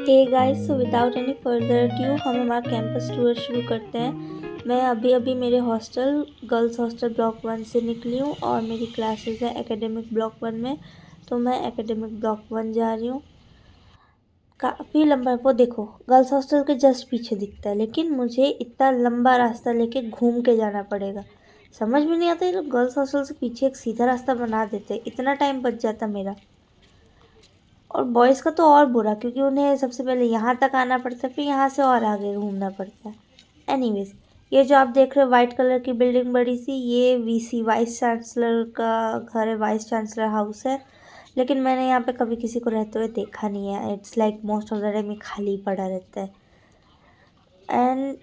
हे guys, so without any further due हम हमारा campus tour शुरू करते हैं। मैं अभी अभी मेरे हॉस्टल गर्ल्स हॉस्टल ब्लॉक 1 से निकली हूँ और मेरी क्लासेस है एकेडमिक ब्लॉक 1 में। तो मैं एकेडमिक ब्लॉक 1 जा रही हूँ। काफ़ी लंबा है, वो देखो गर्ल्स हॉस्टल के जस्ट पीछे दिखता है, लेकिन मुझे इतना लंबा रास्ता लेके घूम के जाना पड़ेगा। समझ में नहीं आता ये लोग गर्ल्स हॉस्टल से पीछे एक सीधा रास्ता बना देते, इतना टाइम बच जाता मेरा। और बॉयज़ का तो और बुरा, क्योंकि उन्हें सबसे पहले यहाँ तक आना पड़ता है, फिर यहाँ से और आगे घूमना पड़ता है। एनीवेज, ये जो आप देख रहे हो वाइट कलर की बिल्डिंग बड़ी सी, ये वीसी वाइस चांसलर का घर है, वाइस चांसलर हाउस है। लेकिन मैंने यहाँ पे कभी किसी को रहते हुए देखा नहीं है। It's like most of the time ये खाली पड़ा रहता है। एंड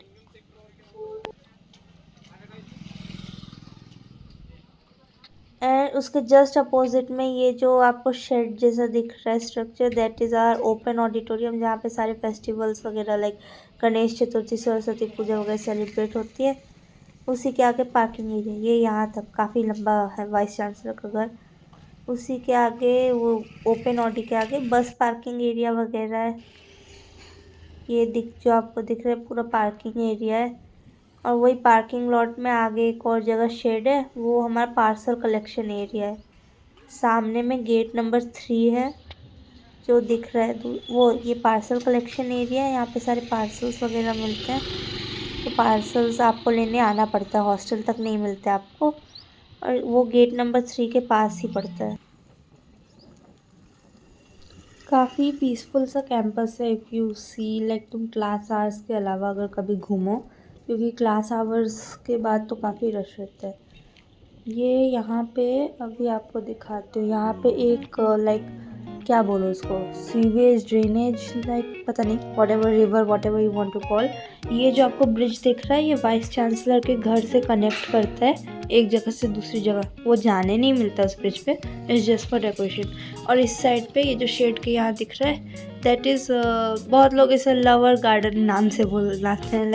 उसके जस्ट अपोजिट में ये जो आपको शेड जैसा दिख रहा है structure, that is our open auditorium, जहाँ पे सारे फेस्टिवल्स वगैरह लाइक गणेश चतुर्थी, सरस्वती पूजा वगैरह सेलिब्रेट होती है। उसी के आगे पार्किंग एरिया, ये यहाँ तक काफ़ी लंबा है वाइस चांसलर का घर। उसी के आगे वो ओपन ऑडी के आगे बस पार्किंग एरिया वगैरह है। ये जो आपको दिख रहा है पूरा पार्किंग एरिया है। और वही पार्किंग लॉट में आगे एक और जगह शेड है, वो हमारा पार्सल कलेक्शन एरिया है। सामने में गेट नंबर 3 है जो दिख रहा है, वो ये पार्सल कलेक्शन एरिया है। यहाँ पे सारे पार्सल्स वगैरह मिलते हैं, तो पार्सल्स आपको लेने आना पड़ता है, हॉस्टल तक नहीं मिलते आपको। और वो गेट नंबर 3 के पास ही पड़ता है। काफ़ी पीसफुल सा कैंपस है। इफ़ यू सी लाइक तुम क्लास आवर्स के अलावा अगर कभी घूमो, क्योंकि क्लास आवर्स के बाद तो काफ़ी रश रहता है। ये यहाँ पे अभी आपको दिखाती हूँ। यहाँ पे एक लाइक क्या बोलो उसको, सीवेज ड्रेनेज लाइक पता नहीं, whatever river whatever you want to call. ये जो आपको ब्रिज दिख रहा है, ये वाइस चांसलर के घर से कनेक्ट करता है एक जगह से दूसरी जगह। वो जाने नहीं मिलता उस ब्रिज पे, इट्स जस्ट फॉर डेकोरेशन। और इस साइड पे ये जो शेड के यहाँ दिख रहा है, दैट इज़ बहुत लोग इसे लवर गार्डन नाम से बुलाते हैं।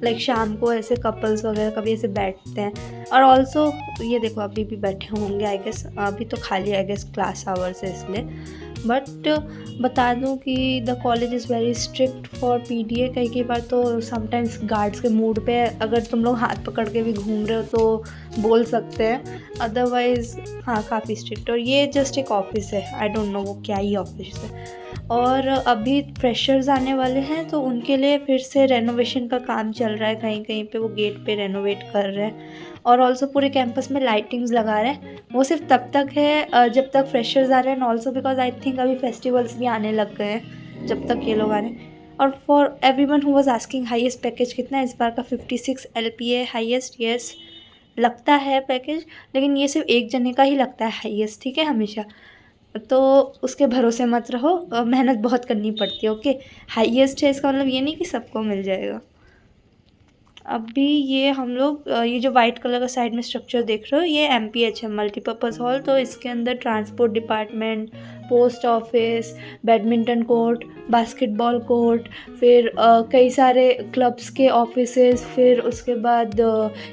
लाइक शाम को ऐसे कपल्स वगैरह कभी ऐसे बैठते हैं। और ऑल्सो ये देखो अभी भी बैठे होंगे आई गेस, अभी तो खाली आई गेस क्लास आवर्स है इसलिए। बट बता दूं कि the college is very strict for PDA. कई बार तो समटाइम्स गार्ड्स के मूड पे अगर तुम लोग हाथ पकड़ के भी घूम रहे हो तो बोल सकते हैं, अदरवाइज़ हाँ काफ़ी स्ट्रिक्ट। और ये जस्ट एक ऑफिस है, आई डोंट नो वो क्या ही ऑफिस है। और अभी फ्रेशर्स आने वाले हैं तो उनके लिए फिर से रेनोवेशन का काम चल रहा है, कहीं कहीं पे वो गेट पे रेनोवेट कर रहे हैं। और ऑल्सो पूरे कैंपस में लाइटिंग्स लगा रहे हैं। वो सिर्फ तब तक है जब तक फ्रेशर्स आ रहे हैं, ऑल्सो बिकॉज आई थिंक अभी फेस्टिवल्स भी आने लग गए हैं जब तक ये लोग आ रहे हैं। और for every one who was asking highest package कितना है, इस बार का 56 LPA हाइएस्ट। येस लगता है पैकेज, लेकिन ये सिर्फ एक जने का ही लगता है हाईएस्ट, ठीक है हमेशा। तो उसके भरोसे मत रहो, मेहनत बहुत करनी पड़ती है। ओके, हाईएस्ट है इसका मतलब ये नहीं कि सबको मिल जाएगा। अभी ये हम लोग ये जो वाइट कलर का साइड में स्ट्रक्चर देख रहे हो, ये MPH है, मल्टीपर्पज़ हॉल। तो इसके अंदर transport department, post office, badminton court, basketball court, फिर कई सारे क्लब्स के ऑफिसेस, फिर उसके बाद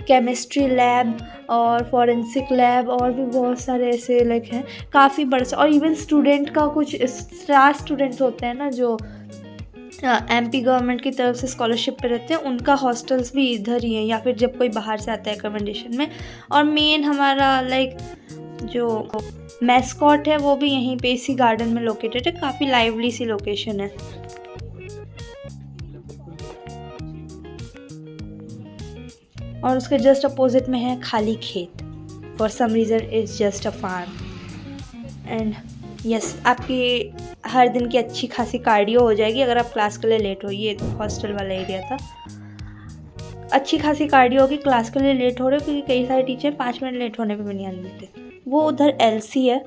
केमिस्ट्री लैब और फॉरेंसिक लैब, और भी बहुत सारे ऐसे लाइक हैं काफ़ी बड़े से। और इवन स्टूडेंट का कुछ स्टार स्टूडेंट्स होते हैं ना जो MP गवर्नमेंट की तरफ से स्कॉलरशिप पे रहते हैं, उनका हॉस्टल्स भी इधर ही है, या फिर जब कोई बाहर से आता है रिकमेंडेशन में। और मेन हमारा लाइक जो मैस्कॉट है वो भी यहीं पे इसी गार्डन में लोकेटेड है। काफ़ी लाइवली सी लोकेशन है। और उसके जस्ट अपोजिट में है खाली खेत। For some reason it's just a farm. And yes, आपकी हर दिन की अच्छी खासी कार्डियो हो जाएगी अगर आप क्लास के लिए लेट हो। ये हॉस्टल वाला एरिया था, अच्छी खासी कार्डियो होगी क्लास के लिए लेट हो रहे हो, क्योंकि कई सारे टीचर 5 मिनट लेट होने पे भी नहीं आने देते। वो उधर LC है,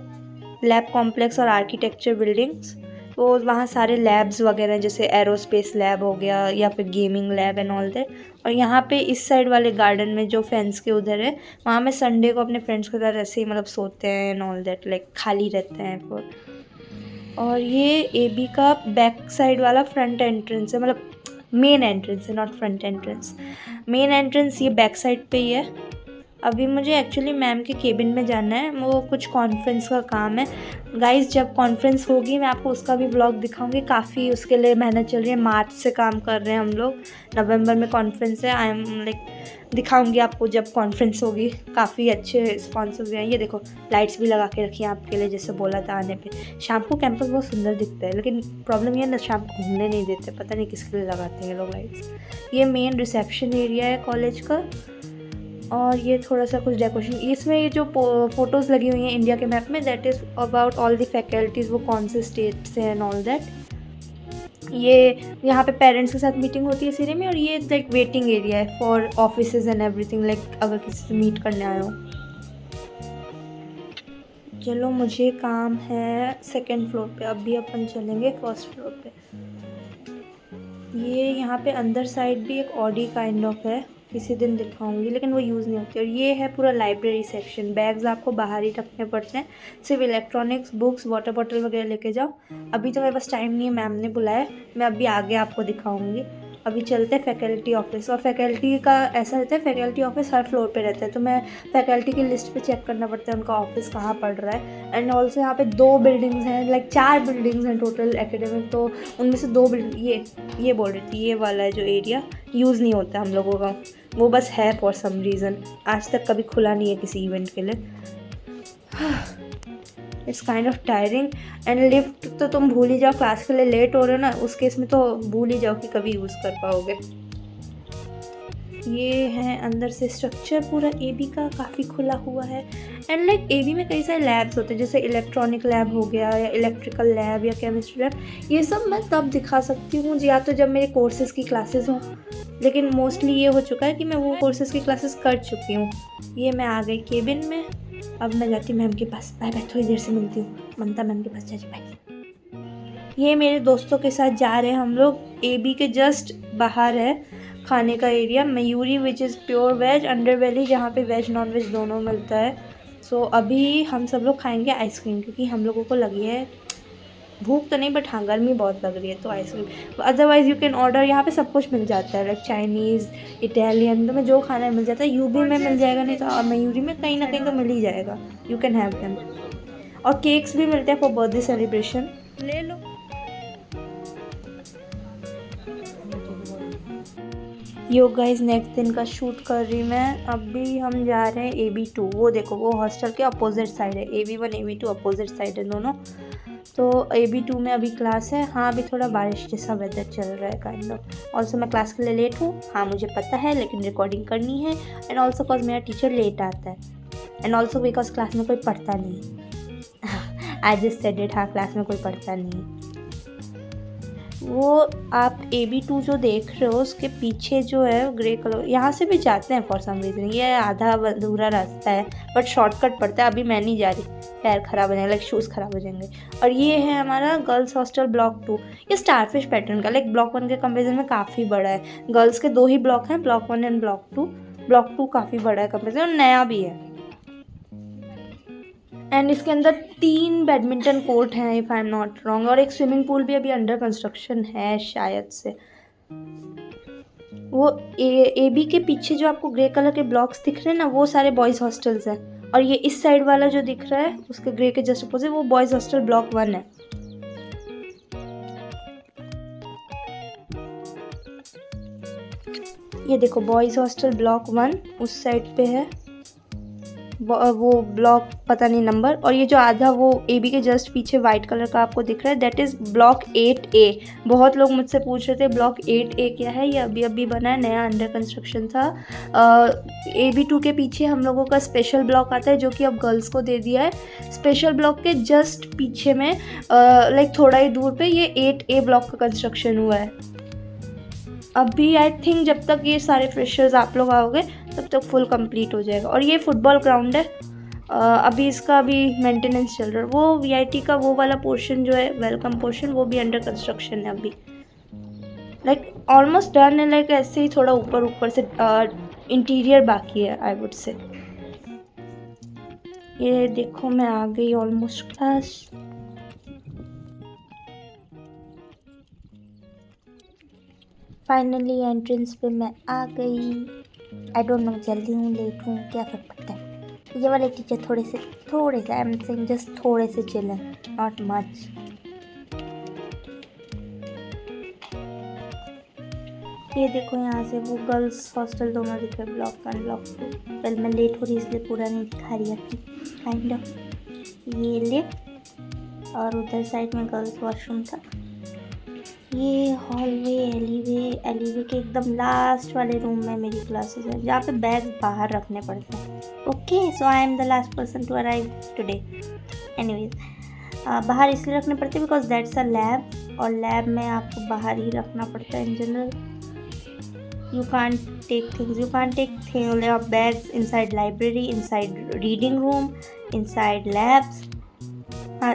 लैब कॉम्प्लेक्स और आर्किटेक्चर बिल्डिंग्स। वो वहाँ सारे लैब्स वगैरह हैं, जैसे एरोस्पेस लैब हो गया या फिर gaming lab and all that. और यहाँ पे इस साइड वाले गार्डन में जो फेंस के उधर है, वहाँ मैं संडे को अपने फ्रेंड्स के साथ ऐसे ही मतलब सोते हैं एंड ऑल दैट, लाइक खाली रहते हैं फिर। और ये AB का बैक साइड वाला फ्रंट एंट्रेंस है, मतलब मेन एंट्रेंस है, not front entrance. Main entrance ये बैक साइड पे ही है। अभी मुझे एक्चुअली मैम के केबिन में जाना है, वो कुछ कॉन्फ्रेंस का काम है गाइस। जब कॉन्फ्रेंस होगी मैं आपको उसका भी ब्लॉग दिखाऊंगी। काफ़ी उसके लिए मेहनत चल रही है, मार्च से काम कर रहे हैं हम लोग। नवंबर में कॉन्फ्रेंस है। आई एम लाइक दिखाऊंगी आपको जब कॉन्फ्रेंस होगी। काफ़ी अच्छे स्पॉन्सर्स हैं। ये देखो लाइट्स भी लगा के रखी हैं आपके लिए, जैसे बोला था आने पे। शाम को कैंपस बहुत सुंदर दिखता है, लेकिन प्रॉब्लम ये है ना, शाम को घूमने नहीं देते, पता नहीं किसके लिए लगाते हैं लोग लाइट्स। ये मेन रिसेप्शन एरिया है कॉलेज का। और ये थोड़ा सा कुछ डेकोरेशन, इसमें ये जो फोटोज़ लगी हुई हैं इंडिया के मैप में, that is about all the faculties, वो कौन से स्टेट से एंड ऑल दैट। ये यहाँ पे पेरेंट्स के साथ मीटिंग होती है इस एरिया में। और ये लाइक वेटिंग एरिया है for offices and everything, like अगर किसी से मीट करने आए हो। चलो मुझे काम है सेकेंड फ्लोर पे, अभी अपन चलेंगे फर्स्ट फ्लोर पे। ये यहाँ पे अंदर साइड भी एक ऑडी काइंड ऑफ है, किसी दिन दिखाऊंगी, लेकिन वो यूज़ नहीं होती। और ये है पूरा लाइब्रेरी सेक्शन। बैग्स आपको बाहर ही रखने पड़ते हैं, सिर्फ इलेक्ट्रॉनिक्स, बुक्स, वाटर बॉटल वगैरह लेके जाओ। अभी तो मेरे पास टाइम नहीं है, मैम ने बुलाया, मैं अभी आगे आपको दिखाऊंगी। अभी चलते हैं फैकल्टी ऑफिस। और फैकल्टी का ऐसा रहता है, फैकल्टी ऑफिस हर फ्लोर पे रहता है, तो मैं फैकल्टी की लिस्ट पे चेक करना पड़ता है उनका ऑफिस कहाँ पड़ रहा है। एंड ऑल्सो यहाँ पे 2 बिल्डिंग्स हैं, लाइक 4 बिल्डिंग्स हैं टोटल एकेडमिक, तो उनमें से 2 बिल्डिंग, ये बोल रही थी, ये वाला है जो एरिया यूज़ नहीं होता हम लोगों का, वो बस है फॉर सम रीज़न। आज तक कभी खुला नहीं है किसी इवेंट के लिए। It's kind of tiring. And lift तो तुम भूल ही जाओ, क्लास के लिए लेट हो रहे हो ना, उस केस में तो भूल ही जाओ कि कभी यूज़ कर पाओगे। ये है अंदर से स्ट्रक्चर पूरा एबी का, काफ़ी खुला हुआ है। एंड लाइक एबी में कई सारे लैब्स होते हैं, जैसे इलेक्ट्रॉनिक लैब हो गया, या इलेक्ट्रिकल लैब, या केमिस्ट्री लैब। ये सब मैं तब दिखा सकती हूँ या तो जब मेरे कोर्सेज़ की क्लासेस हों, लेकिन मोस्टली ये हो चुका है कि मैं वो कोर्सेज़ की क्लासेस कर चुकी हूँ। ये मैं आ गई केबिन में, अब मैं जाती हूँ मैम के पास। बाय बाय, थोड़ी देर से मिलती हूँ। ममता मैम के पास जाती, बाय। ये मेरे दोस्तों के साथ जा रहे हैं हम लोग। एबी के जस्ट बाहर है खाने का area, Mayuri which is pure veg, under valley जहाँ पे वेज नॉन वेज दोनों मिलता है। सो अभी हम सब लोग खाएंगे आइसक्रीम, क्योंकि हम लोगों को लगी है भूख तो नहीं, बट हाँ गर्मी बहुत लग रही है, तो ice cream. Otherwise you can order, यहाँ पे सब कुछ मिल जाता है, लाइक चाइनीज़, इटालियन, तो मैं जो खाना है मिल जाता है। यूबी में मिल जाएगा, नहीं तो मयूरी में कहीं ना कहीं तो मिल ही जाएगा। You can have them. और केक्स भी मिलते हैं फॉर बर्थडे सेलिब्रेशन, ले लो। यो गाइस, नेक्स्ट दिन का शूट कर रही मैं। अभी हम जा रहे हैं AB2। वो देखो, वो हॉस्टल के अपोजिट साइड है, AB1 AB2 अपोजिट साइड है दोनों। तो AB2 में अभी क्लास है। हाँ, अभी थोड़ा बारिश जैसा वेदर चल रहा है काइंड ऑफ। ऑल्सो मैं क्लास के लिए लेट हूँ, हाँ मुझे पता है, लेकिन रिकॉर्डिंग करनी है। एंड ऑल्सो बिकॉज मेरा टीचर लेट आता है। एंड ऑल्सो बिकॉज क्लास में कोई पढ़ता नहीं। आई जस्ट सेड इट, हाँ क्लास में कोई पढ़ता नहीं। वो आप AB2 जो देख रहे हो, उसके पीछे जो है ग्रे कलर, यहाँ से भी जाते हैं फॉर सम रीज़न। ये आधा अधूरा रास्ता है, बट शॉर्टकट पड़ता है। अभी मैं नहीं जा रही, पैर ख़राब हो जाएंगे, लाइक शूज़ ख़राब हो जाएंगे। और ये है हमारा गर्ल्स हॉस्टल ब्लॉक 2। ये स्टारफिश पैटर्न का, लाइक ब्लॉक 1 के कंपेरिजन में काफ़ी बड़ा है। गर्ल्स के 2 ही ब्लॉक हैं, ब्लॉक 1 एंड ब्लॉक 2। ब्लॉक 2 काफ़ी बड़ा है कंपेरिजन, और नया भी है। एंड इसके अंदर 3 बैडमिंटन कोर्ट हैं if I am not wrong, और एक स्विमिंग पूल भी अभी अंडर कंस्ट्रक्शन है शायद से। वो AB के पीछे जो आपको ग्रे कलर के ब्लॉक्स दिख रहे हैं ना, वो सारे बॉयज़ हॉस्टल्स हैं। और ये इस साइड वाला जो दिख रहा है उसके ग्रे के जस्ट अपोजिट, वो बॉयज़ हॉस्टल ब्लॉक 1 है। ये देखो बॉयज़ हॉस्टल ब्लॉक 1 उस साइड पे है, वो ब्लॉक पता नहीं नंबर। और ये जो आधा वो AB के जस्ट पीछे वाइट कलर का आपको दिख रहा है, दैट इज़ ब्लॉक 8A। बहुत लोग मुझसे पूछ रहे थे ब्लॉक 8A क्या है। ये अभी अभी बना है, नया अंडर कंस्ट्रक्शन था। AB2 के पीछे हम लोगों का स्पेशल ब्लॉक आता है, जो कि अब गर्ल्स को दे दिया है। स्पेशल ब्लॉक के जस्ट पीछे में लाइक थोड़ा ही दूर पे ये 8A ब्लॉक का कंस्ट्रक्शन हुआ है। अभी आई थिंक जब तक ये सारे फ्रेशर्स आप लोग आओगे तब तक फुल कंप्लीट हो जाएगा। और ये फुटबॉल ग्राउंड है, अभी इसका भी मेंटेनेंस चल रहा है। वो VIT का वो वाला पोर्शन जो है, वेलकम पोर्शन, वो भी अंडर कंस्ट्रक्शन है अभी, लाइक ऑलमोस्ट डन है। लाइक ऐसे ही थोड़ा ऊपर ऊपर से इंटीरियर बाकी है आई वुड से। ये देखो मैं आ गई ऑलमोस्ट क्लास। फाइनली एंट्रेंस पे मैं आ गई। आई डोंट नो जल्दी हूँ लेट हूँ क्या फर्क पड़ता है। ये वाले टीचर थोड़े से आई एम सेइंग जस्ट थोड़े से चिल हैं, नॉट मच। ये देखो यहाँ से वो गर्ल्स हॉस्टल दोनों दिख रहे, ब्लॉक 1 ब्लॉक 2। वेल मैं लेट हो रही इसलिए पूरा नहीं दिखा रही अपनी काइंड ऑफ। ये लिफ्ट और उधर साइड में गर्ल्स वॉशरूम था। ये हॉलवे एलीवे के एकदम लास्ट वाले रूम में मेरी क्लासेस है, जहाँ पे बैग बाहर रखने पड़ते हैं। Okay so I am the last person to arrive today. Anyways बाहर इसलिए रखने पड़ते हैं बिकॉज दैट्स अ लैब, और लैब में आपको बाहर ही रखना पड़ता है in general. You can't take your bags inside library, inside reading room, inside labs,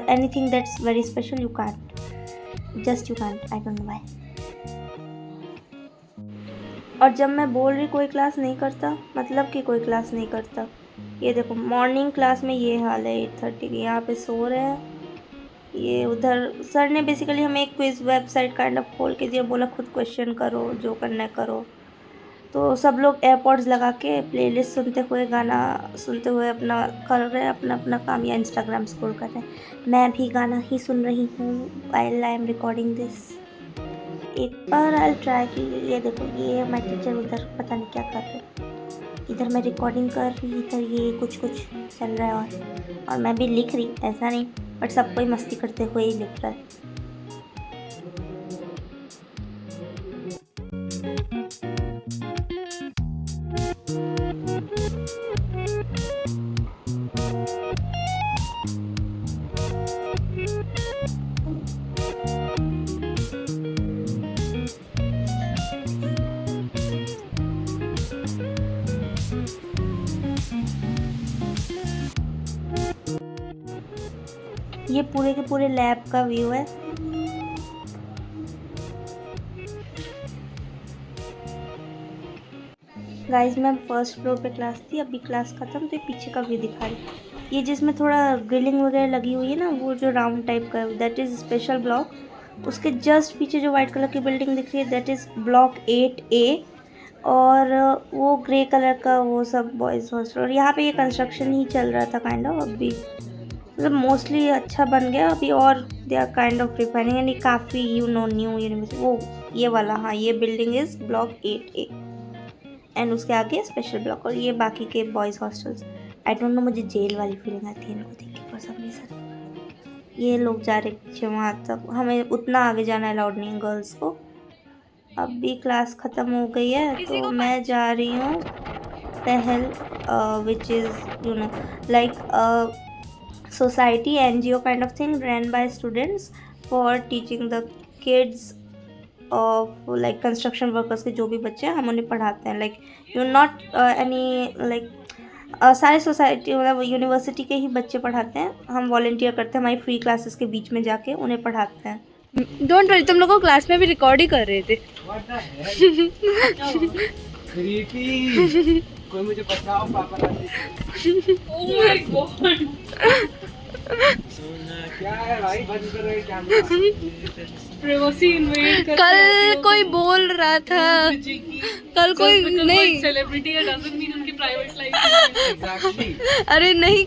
anything that's very special you can't. You can't. I don't know why. और जब मैं बोल रही कोई क्लास नहीं करता, मतलब कि कोई क्लास नहीं करता। ये देखो मॉर्निंग क्लास में ये हाल है 8:30 की, यहाँ पे सो रहे हैं। ये उधर सर ने बेसिकली हमें एक क्विज वेबसाइट काइंड ऑफ खोल के दिया, बोला खुद क्वेश्चन करो, जो करना है करो। तो सब लोग एयरपॉड्स लगा के प्लेलिस्ट सुनते हुए, गाना सुनते हुए अपना कर रहे हैं अपना काम, या इंस्टाग्राम स्क्रॉल कर रहे हैं। मैं भी गाना ही सुन रही हूँ while I am recording this. एक बार आई ट्राई की। ये देखो ये हमारे टीचर उधर पता नहीं क्या कर रहे हैं। इधर मैं रिकॉर्डिंग कर रही, इधर ये कुछ चल रहा है, और मैं भी लिख रही, ऐसा नहीं, बट सब कोई मस्ती करते हुए ही लिख रहा है। ये पूरे के पूरे लैब का व्यू है। गाइस मैं फर्स्ट फ्लोर पे क्लास थी, अभी क्लास खत्म, तो ये पीछे का व्यू दिखा रही। ये जिसमें थोड़ा ग्रिलिंग वगैरह लगी हुई है ना, वो जो राउंड टाइप का है दैट इज़ स्पेशल ब्लॉक। उसके जस्ट पीछे जो वाइट कलर की बिल्डिंग दिख रही है दैट इज़ ब्लॉक 8A, और वो ग्रे कलर का वो सब बॉयज़ हॉस्टल। और यहाँ पे ये कंस्ट्रक्शन ही चल रहा था काइंड ऑफ, अभी मतलब मोस्टली अच्छा बन गया अभी, और they are kind of refining, यानी काफ़ी न्यू यूनिवर्सिटी। वो ये वाला, हाँ ये building is block 8A, and उसके आगे स्पेशल ब्लॉक, और ये बाकी के boys hostels. I don't know, मुझे जेल वाली फीलिंग आती है इनको देख के फॉर सम रीज़न। ये लोग जा रहे पीछे वहाँ तक, हमें उतना आगे जाना अलाउड नहीं है गर्ल्स को। अब भी क्लास ख़त्म हो गई है, तो मैं जा रही हूँ पहल, which is you know like society NGO kind of thing ran by students for teaching the kids of like construction workers के जो भी बच्चे हैं हम उन्हें पढ़ाते हैं। Like you not any like सारे सोसाइटी मतलब यूनिवर्सिटी के ही बच्चे पढ़ाते हैं, हम वॉलेंटियर करते हैं, हमारी फ्री क्लासेस के बीच में जाके उन्हें पढ़ाते हैं। डोंट वरी, तुम लोग को क्लास में भी रिकॉर्ड ही कर रहे थे। कोई मुझे बचाओ पापा। ओह माय गॉड, क्या है भाई, बंद कर रहे कैमरा। प्राइवेसी इन्वेड कर। कल कोई बोल रहा था, कल कोई नहीं सेलिब्रिटी है डजंट मीन उनकी प्राइवेट लाइफ। अरे नहीं।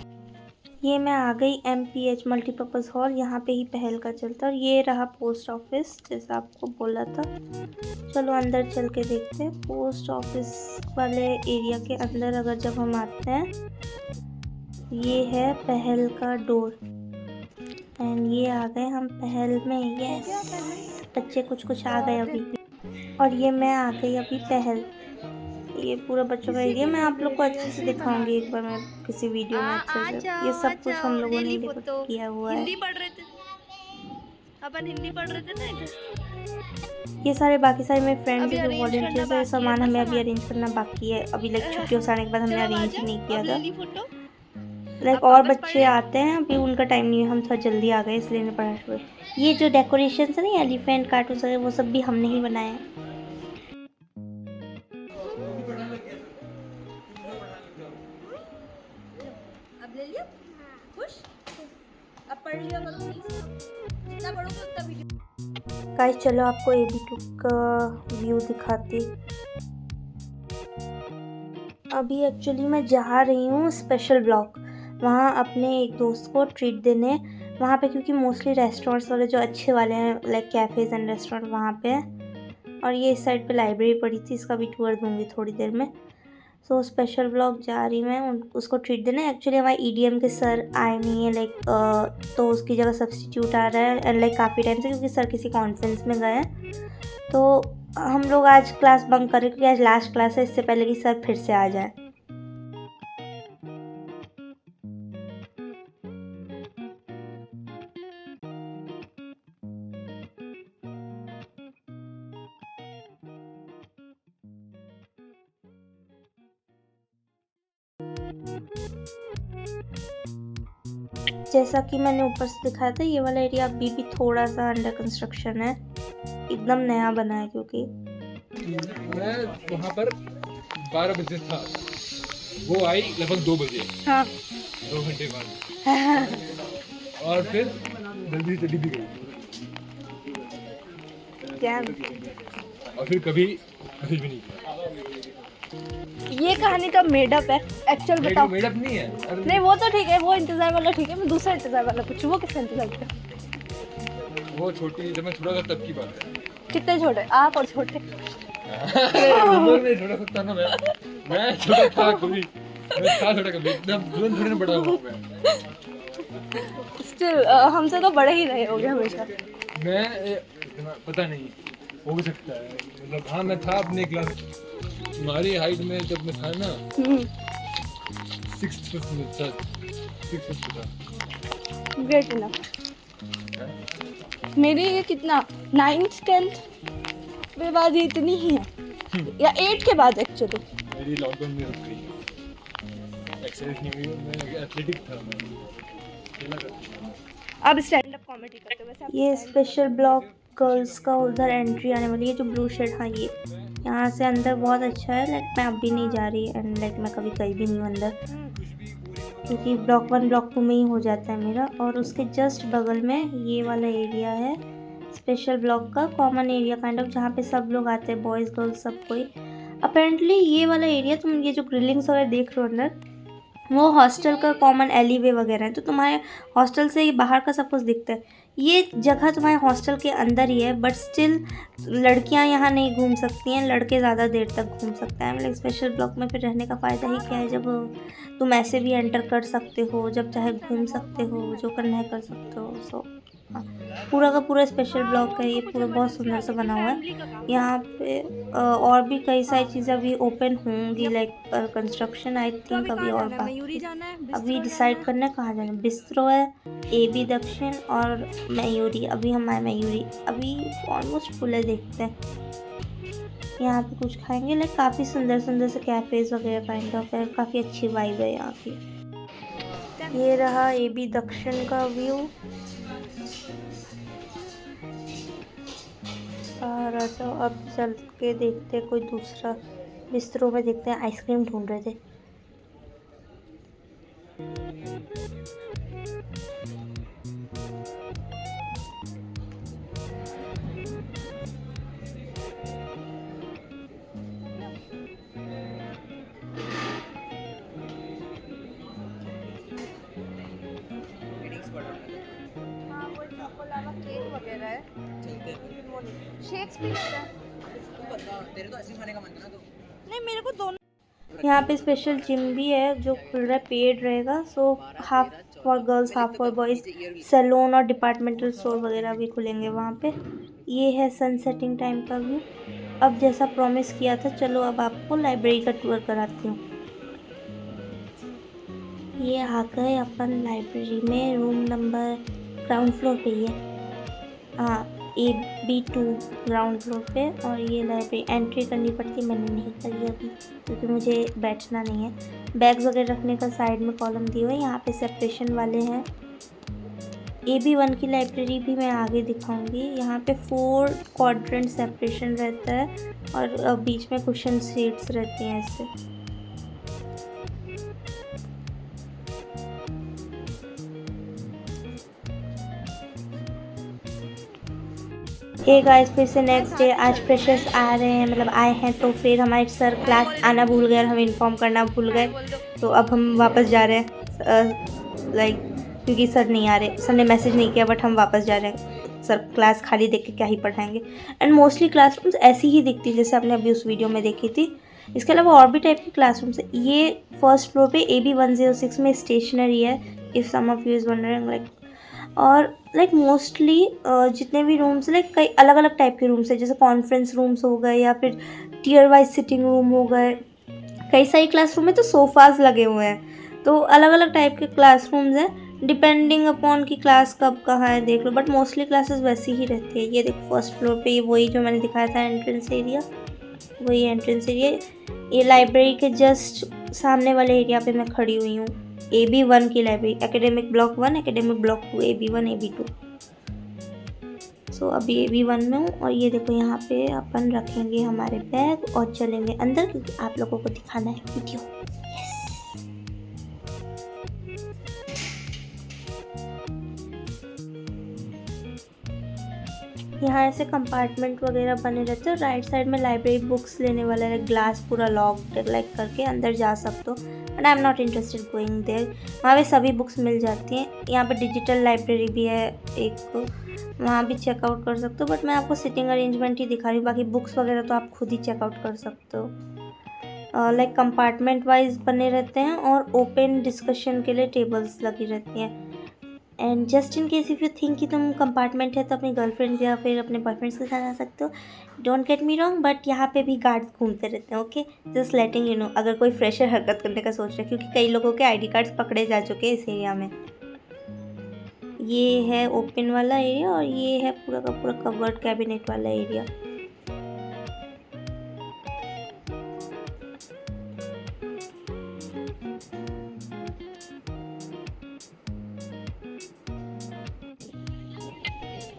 ये मैं आ गई MPH मल्टीपर्पज़ हॉल, यहाँ पे ही पहल का चलता है, और ये रहा पोस्ट ऑफिस जैसा आपको बोला था। चलो अंदर चल के देखते हैं। पोस्ट ऑफिस वाले एरिया के अंदर अगर जब हम आते हैं, ये है पहल का डोर, एंड ये आ गए हम पहल में। यस बच्चे कुछ आ गए अभी, और ये मैं आ गई अभी पहल। ये पूरा बच्चों का एरिया, मैं आप लोग को अच्छे से दिखाऊंगी एक बार मैं किसी वीडियो में अच्छे से। ये सब कुछ हम लोगों ने किया हुआ है। हिंदी पढ़ रहे थे अपन, हिंदी पढ़ रहे थे ना इधर। ये सारे बाकी सारे मेरे फ्रेंड्स जो वॉलंटियर्स है, सामान हमें अभी अरेंज करना बाकी है। अभी लाइक छुट्टियों से आने के बाद हमने अरेंज ही नहीं किया था। लाइक और बच्चे आते हैं, अभी उनका टाइम नहीं है, हम थोड़ा जल्दी आ गए इसलिए नहीं पढ़ा शुरू। ये जो डेकोरेशन है ना, एलिफेंट कार्टून वगैरह, वो सब भी हमने ही बनाए हैं। अब ले लिया, खुश? अब पढ़ लिया करो प्लीज, जितना पढ़ोगे उतना वीडियो। गाइस चलो आपको AB2 का व्यू दिखाती। अभी एक्चुअली मैं जा रही हूँ स्पेशल ब्लॉक, वहाँ अपने एक दोस्त को ट्रीट देने। वहाँ पे क्योंकि मोस्टली रेस्टोरेंट्स वाले जो अच्छे वाले हैं लाइक कैफ़ेज़ एंड रेस्टोरेंट वहाँ पे हैं। और ये इस साइड पे लाइब्रेरी पड़ी थी, इसका भी टूर दूँगी थोड़ी देर में। सो स्पेशल ब्लॉक जा रही मैं उसको ट्रीट देने। एक्चुअली हमारे EDM के सर आए नहीं है लाइक, तो उसकी जगह सब्स्टिट्यूट आ रहा है एंड लाइक काफ़ी टाइम से, क्योंकि सर किसी कॉन्फ्रेंस में गए हैं। तो हम लोग आज क्लास बंक करें क्योंकि आज लास्ट क्लास है, इससे पहले कि सर फिर से आ जाए। जैसा कि मैंने ऊपर से दिखाया था, ये वाला एरिया अभी भी थोड़ा सा अंडर कंस्ट्रक्शन है, एकदम नया बना है क्योंकि मैं वहाँ पर 12 बजे था, वो आई लगभग 2 बजे। हाँ 2 घंटे बाद और फिर जल्दी चली भी गई और फिर कभी मैसेज भी नहीं किया। ये कहानी तो मेडअप है, एक्चुअल बताओ। मेडअप नहीं है। अरे नहीं वो तो ठीक है, वो इंतजार वाला ठीक है, मैं दूसरा इंतजार वाला पूछूं, वो किसका इंतजार किया? वो छोटी, जब मैं छोटा था तब की बात है। कितने छोटे आप और छोटे? उम्र में छोटा सकता ना मैं छोटा था कभी, मैं था छोटा कभी, एकदम तुरंत थोड़ी ना बड़ा हुआ मैं। स्टिल हमसे तो बड़े ही रहे होगे हमेशा। मैं इतना पता नहीं, हो भी सकता है, मतलब हाँ मैं था अपने क्लास, तुम्हारी हाइट में जब मैं था ना 6th 5th में था, 6th 5th में था। Great enough. मेरी ये कितना 9th 10th के बाद ये इतनी ही है, या 8 के बाद एक्चुअली। मेरी लॉकडाउन में रुक गई, एक्सरसाइज नहीं हुई, मैं एथलेटिक था, मैं खेला करता था। अब स्टैंड अप कॉमेडी करते वैसे आप ये स्पेशल ब्लॉक गर्ल्स का उधर एंट्री आने वाली है, जो ब्लू शेड, हाँ ये यहाँ से अंदर बहुत अच्छा है। लाइक मैं अभी नहीं जा रही एंड लाइक मैं कभी गई भी नहीं हूँ अंदर, क्योंकि ब्लॉक 1 ब्लॉक 2 में ही हो जाता है मेरा। और उसके जस्ट बगल में ये वाला एरिया है स्पेशल ब्लॉक का कॉमन एरिया काइंड ऑफ, जहाँ पे सब लोग आते हैं, बॉयज़ गर्ल्स सब कोई। अपेरेंटली ये वाला एरिया, तुम ये जो ग्रिलिंग्स वगैरह देख रहे हो अंदर, वो हॉस्टल का कॉमन एलीवे वगैरह है, तो तुम्हारे हॉस्टल से ही बाहर का सब कुछ दिखता है। ये जगह तुम्हारे हॉस्टल के अंदर ही है, बट स्टिल लड़कियां यहाँ नहीं घूम सकती हैं, लड़के ज़्यादा देर तक घूम सकते हैं। मतलब स्पेशल ब्लॉक में फिर रहने का फ़ायदा ही क्या है, जब तुम ऐसे भी एंटर कर सकते हो, जब चाहे घूम सकते हो, जो करना है कर सकते हो। सो पूरा का पूरा स्पेशल ब्लॉक है ये, पूरा बहुत सुंदर से बना हुआ है। यहाँ पे और भी कई सारी चीज़ें अभी ओपन होंगी, लाइक कंस्ट्रक्शन आई थिंक अभी और बाकी। अभी डिसाइड करना है कहाँ जाना है। बिस्ट्रो है, AB दक्षिण और मयूरी। अभी हम आए मयूरी, अभी ऑलमोस्ट फुल है, देखते हैं यहाँ पे कुछ खाएंगे। लाइक काफ़ी सुंदर सुंदर से कैफ़ेज़ वगैरह काइंड ऑफ है, काफ़ी अच्छी वाइब है यहाँ की। ये रहा AB दक्षिण का व्यू। और तो अब चल के देखते हैं कोई दूसरा, बिस्त्रों में देखते हैं। आइसक्रीम ढूंढ रहे थे। नहीं मेरे को दोनों। यहाँ पे स्पेशल जिम भी है जो खुल रहा है, पेड रहेगा। So half for girls half for boys. Salon और डिपार्टमेंटल स्टोर वगैरह भी खुलेंगे वहाँ पे। ये है सन सेटिंग टाइम का व्यू। अब जैसा प्रॉमिस किया था, चलो अब आपको लाइब्रेरी का टूर कराती हूँ। ये आ गए अपन लाइब्रेरी में, रूम नंबर ग्राउंड फ्लोर पे ही है, हाँ AB2 ग्राउंड फ्लोर पे। और ये लाइब्रेरी एंट्री करनी पड़ती, मैंने नहीं करी अभी क्योंकि मुझे बैठना नहीं है। बैग्स वगैरह रखने का साइड में कॉलम दिए हुए हैं, यहाँ पे सेपरेशन वाले हैं। AB1 की लाइब्रेरी भी मैं आगे दिखाऊंगी। यहाँ पे 4 क्वाड्रेंट सेपरेशन रहता है और बीच में कुशन सीट्स रहती हैं ऐसे। हे गाइस, फिर से नेक्स्ट डे, आज फ्रेशर्स आ रहे हैं, मतलब आए हैं, तो फिर हमारे सर क्लास आना भूल गए और हमें इन्फॉर्म करना भूल गए, तो अब हम वापस जा रहे हैं लाइक क्योंकि सर नहीं आ रहे, सर ने मैसेज नहीं किया, बट हम वापस जा रहे हैं। सर क्लास खाली देख के क्या ही पढ़ाएंगे। एंड मोस्टली क्लासरूम्स ऐसी ही दिखती है जैसे आपने अभी उस वीडियो में देखी थी। इसके अलावा और भी टाइप की क्लासरूम्स है। ये फर्स्ट फ्लोर पे AB 106 में स्टेशनरी है, if some of you is wondering like. और लाइक मोस्टली जितने भी रूम्स लाइक कई अलग अलग टाइप के रूम्स हैं, जैसे कॉन्फ्रेंस रूम्स हो गए या फिर टियर वाइज सिटिंग रूम हो गए। कई सारी क्लासरूम में तो सोफ़ाज लगे हुए हैं, तो अलग अलग टाइप के क्लासरूम्स हैं, डिपेंडिंग अपॉन की क्लास कब कहाँ है देख लो, बट मोस्टली क्लासेस वैसी ही रहती है। ये देखो फर्स्ट फ्लोर पे ये वही जो मैंने दिखाया था एंट्रेंस एरिया, वही एंट्रेंस एरिया। ये लाइब्रेरी के जस्ट सामने वाले एरिया पे मैं खड़ी हुई हूँ। AB 1 की library, academic block 1, academic block 2, AB 1, AB 2। सो अभी AB 1 में हूँ और ये देखो यहाँ पे अपन रखेंगे हमारे बैग और चलेंगे अंदर क्योंकि आप लोगों को दिखाना है वीडियो। यहाँ ऐसे कंपार्टमेंट वगैरह बने रहते हैं। राइट साइड में लाइब्रेरी बुक्स लेने वाला है, ग्लास पूरा लॉक्ड लाइक करके अंदर जा सकते हो, but I am not interested going there. वहाँ पे सभी बुक्स मिल जाती हैं। यहाँ पे डिजिटल लाइब्रेरी भी है एक, वहाँ भी चेकआउट कर सकते हो, बट मैं आपको सिटिंग अरेंजमेंट ही दिखा रही हूँ, बाकी बुक्स वगैरह तो आप खुद ही चेकआउट कर सकते हो। लाइक कंपार्टमेंट वाइज बने रहते हैं और ओपन डिस्कशन के लिए टेबल्स लगी रहती हैं। And just in case if you think कि तुम कंपार्टमेंट है तो अपनी गर्लफ्रेंड या फिर अपने बॉयफ्रेंड्स के साथ आ सकते हो, don't get me wrong, but यहाँ पे भी गार्ड्स घूमते रहते हैं। Okay, just letting you know, अगर कोई फ्रेशर हरकत करने का सोच रहा है, क्योंकि कई लोगों के ID कार्ड्स पकड़े जा चुके हैं इस एरिया में। ये है ओपन वाला एरिया और ये है पूरा का पूरा कवर्ड कैबिनेट वाला एरिया।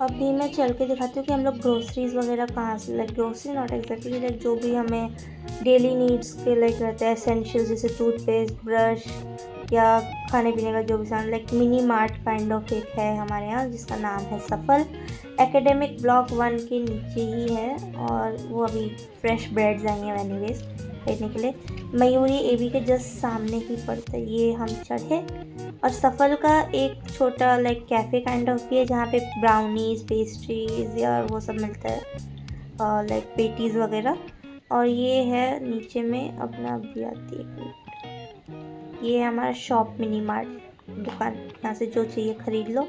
अभी मैं चल के दिखाती हूँ कि हम लोग ग्रोसरीज वगैरह कहाँ से, like grocery not exactly, like जो भी हमें डेली नीड्स के लाइक रहते हैं एसेंशियल, जैसे टूथपेस्ट, ब्रश या खाने पीने का जो भी सामान, like mini mart kind of एक है हमारे यहाँ जिसका नाम है सफल। एकेडमिक ब्लॉक 1 के नीचे ही है और वो अभी फ्रेश ब्रेड्स आई हैं एनीवेज खरीदने के लिए। मयूरी AB के जस्ट सामने ही पड़ता है। ये हम चढ़े और सफल का एक छोटा लाइक कैफ़े काइंड ऑफ भी है जहाँ पे ब्राउनीज, पेस्ट्रीज या वो सब मिलता है, लाइक पेटीज़ वगैरह। और ये है नीचे में अपना भी आती है, ये है हमारा शॉप मिनी मार्ट दुकान, यहाँ से जो चाहिए ख़रीद लो।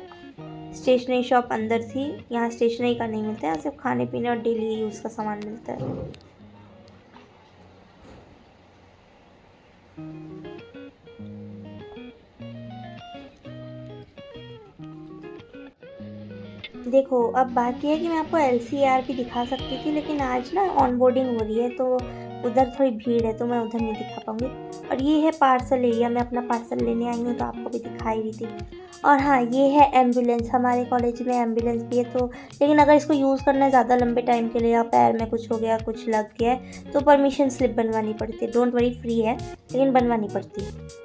स्टेशनरी शॉप अंदर थी, यहाँ स्टेशनरी का नहीं मिलता है, यहाँ सिर्फ खाने पीने और डेली यूज़ का सामान मिलता है। देखो अब बात यह है कि मैं आपको LCAR भी दिखा सकती थी, लेकिन आज ना ऑन बोर्डिंग हो रही है तो उधर थोड़ी भीड़ है तो मैं उधर नहीं दिखा पाऊँगी। और ये है पार्सल एरिया, मैं अपना पार्सल लेने आई हूँ तो आपको भी दिखा ही रही थी। और हाँ, ये है एम्बुलेंस, हमारे कॉलेज में एम्बुलेंस भी है, तो लेकिन अगर इसको यूज़ करना है ज़्यादा लंबे टाइम के लिए या पैर में कुछ हो गया, कुछ लग गया है, तो परमिशन स्लिप बनवानी पड़ती है। डोंट वरी, फ्री है लेकिन बनवानी पड़ती है।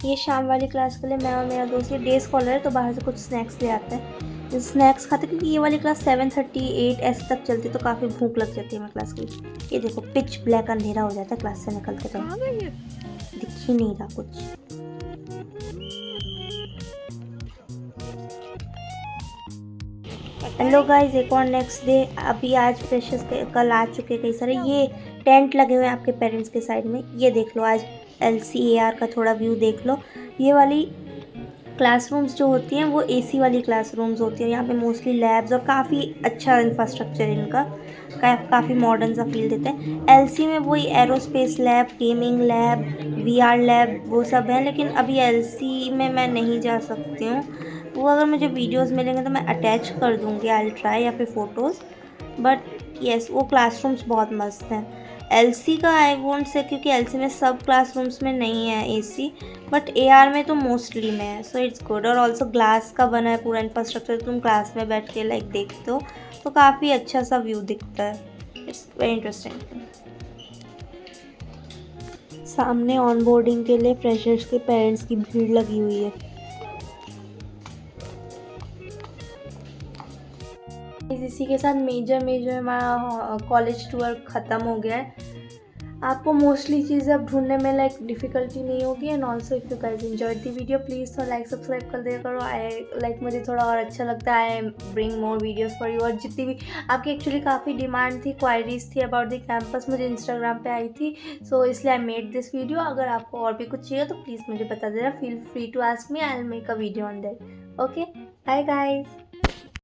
ये शाम वाली क्लास के लिए मैं और मेरा दोस्त, ये डे स्कॉलर है तो बाहर से कुछ स्नैक्स ले आता है, स्नैक्स खाते क्योंकि ये वाली क्लास 7:38 ऐसे तक चलती तो काफ़ी भूख लग जाती है हमें क्लास की। ये देखो पिच ब्लैक अंधेरा हो जाता है क्लास से निकलते तो, दिख ही नहीं रहा कुछ। हेलो गाइस, एक और नेक्स्ट डे, अभी आज फ्रेशर्स कल आ चुके कई सारे। ये टेंट लगे हुए हैं आपके पेरेंट्स के साइड में, ये देख लो। आज LCAR का थोड़ा व्यू देख लो। ये वाली क्लासरूम्स जो होती हैं वो AC वाली क्लासरूम्स होती हैं। यहाँ पे मोस्टली लैब्स और काफ़ी अच्छा इंफ्रास्ट्रक्चर इनका, काफ़ी मॉडर्न सा फील देते हैं। LC में वही aerospace lab, gaming lab, VR lab वो सब है, लेकिन अभी LC में मैं नहीं जा सकती हूँ। वो अगर मुझे वीडियोस मिलेंगे तो मैं अटैच कर दूँगी, आई विल ट्राई, या फिर फ़ोटोज़। बट येस, वो क्लासरूम्स बहुत मस्त हैं। LC का आई वोंट से, क्योंकि LC में सब क्लासरूम्स में नहीं है AC, बट AR में तो मोस्टली में है, सो इट्स गुड। और ऑल्सो ग्लास का बना है पूरा इंफ्रास्ट्रक्चर, तुम क्लास में बैठ के लाइक देखते हो तो काफ़ी अच्छा सा व्यू दिखता है। It's very interesting. सामने ऑन बोर्डिंग के लिए फ्रेशर्स के पेरेंट्स की भीड़ लगी हुई है। इसी के साथ मेजर हमारा कॉलेज टूर ख़त्म हो गया है। आपको मोस्टली चीज़ें अब ढूंढने में लाइक डिफ़िकल्टी नहीं होगी। And also if you guys enjoyed the video please तो लाइक सब्सक्राइब कर दिया करो। मुझे थोड़ा और अच्छा लगता है, bring more videos for you. और जितनी भी आपकी एक्चुअली काफ़ी डिमांड थी, क्वायरीज थी अबाउट द कैंपस, मुझे इंस्टाग्राम पे आई थी, सो इसलिए आई मेड दिस वीडियो। अगर आपको और भी कुछ चाहिए तो प्लीज़ मुझे बता देना, feel free to ask me, I will make a video on that. Okay, bye guys.